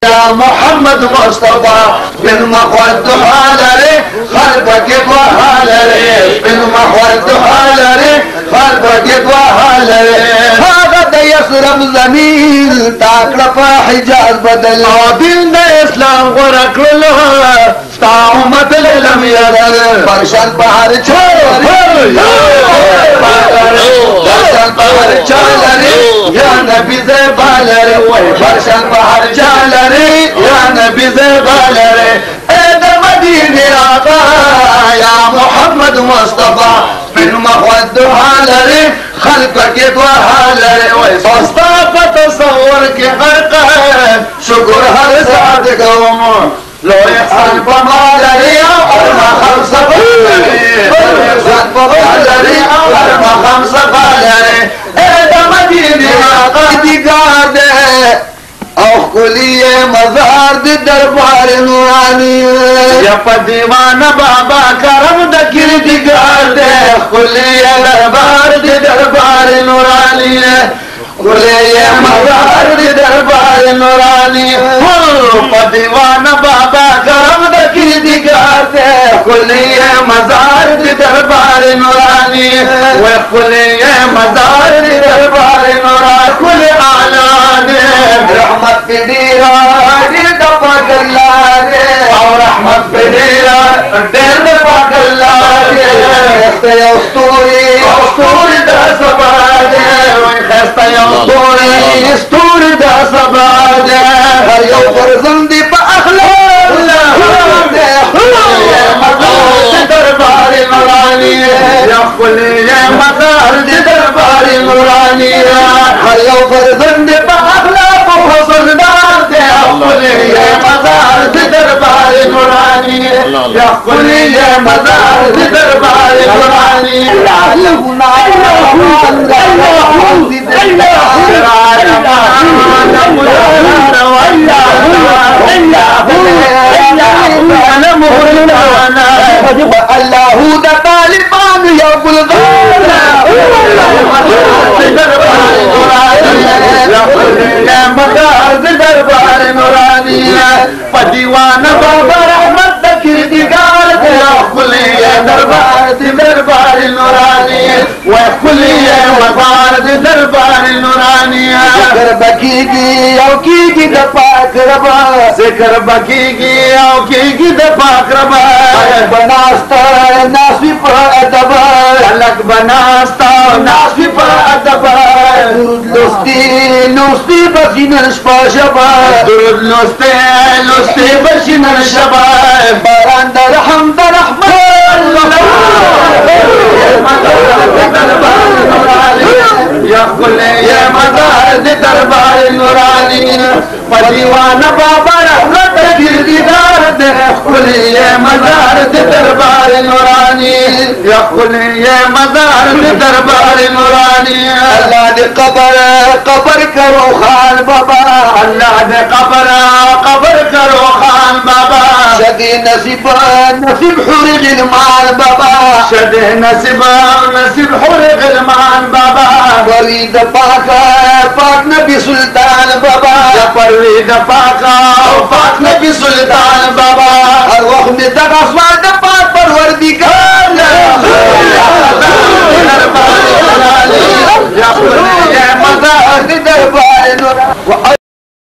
या मोहम्मद मुस्तफा बिन मखवत हालरे खल्ब के हालरे बिन मखवत हालरे खल्ब के हालरे हागत यसरब जमीन ताकरफ हिजाज बदल दिन इस्लाम को रख लो ताउमत लम यदल परशन पहाड़ छोड़ परशन पहाड़ चलरे या नबी से बालरे परशन पहाड़ चलरे या नबी से बालरे ए मदीने आका या मोहम्मद मुस्तफा बिन मखवत हालरे खल्क के हालरे वही सस्ता का तस्वर के गरक है शुक्र हर साथ गौम लो एहसान पमालरे और मखम सबालरे एहसान पमालरे और मखम सबालरे ए मदीने आका दिगार दे औखुलिए मजार दे दरबार नूरानी या दीवाना बाबा करम दकिर दिगार दे खुलिए दरबार दे दरबार नूरानी खुलिए मजार दे दरबार नूरानी दीवाना बाबा करम दकिर दिगार दे खुलिए मजार दे दरबार नूरानी वे खुलिए मजार दे दरबार नूरानी खुले आला दे रहमत पे डेरा दफा गल्ला रे और रहमत पे डेरा डेर दफा गल्ला रे स्तूरी दा सबादे खस्ता स्तूरी स्तूरी दा सबादे हर यो फरजंदी पा अखलाक दरबार नूरानी या खुले मजार दरबार नूरानी हर यो फरजंदी पा अखलाक फसलदार दे खुले मजार दरबार नूरानी या खुले मजार दरबार नूरानी अल्लाहू दा तालिबान या गुलजार दरबार नूरानी दीवान बाबा रहमत किरदार दे खुलिए दरबार दरबार नूरानी वह खुलिए मजार दरबार नूरानी जिक्र बकीगी औकीगी दपाक रबा जिक्र बकीगी औकीगी दपाक रबा बनास्ता नासवी पर अदब अलग बनास्ता नासवी पर अदब लुस्ती बशीन शबा दुरुद लुस्ते बशीन शबा बारान दरहम दरहमत या खुले ये मजार दरबार नूरानी दीवाना बाबा रहमत किरदार दे खुले ये मजार दरबार नूरानी या खुले ये मजार दरबार नूरानी अल्लाह दे कबर करो खान बाबा अल्लाह दे कबर करो खान बाबा शदे नसीब हुर गिलमान बाबा शदे नसीब हुर गिलमान बाबा वलीद पाक नबी सुल्तान बाबा परवीद पाक नबी सुल्तान बाबा हर वक्त में तक आसमान पाक परवरदिगार दरबार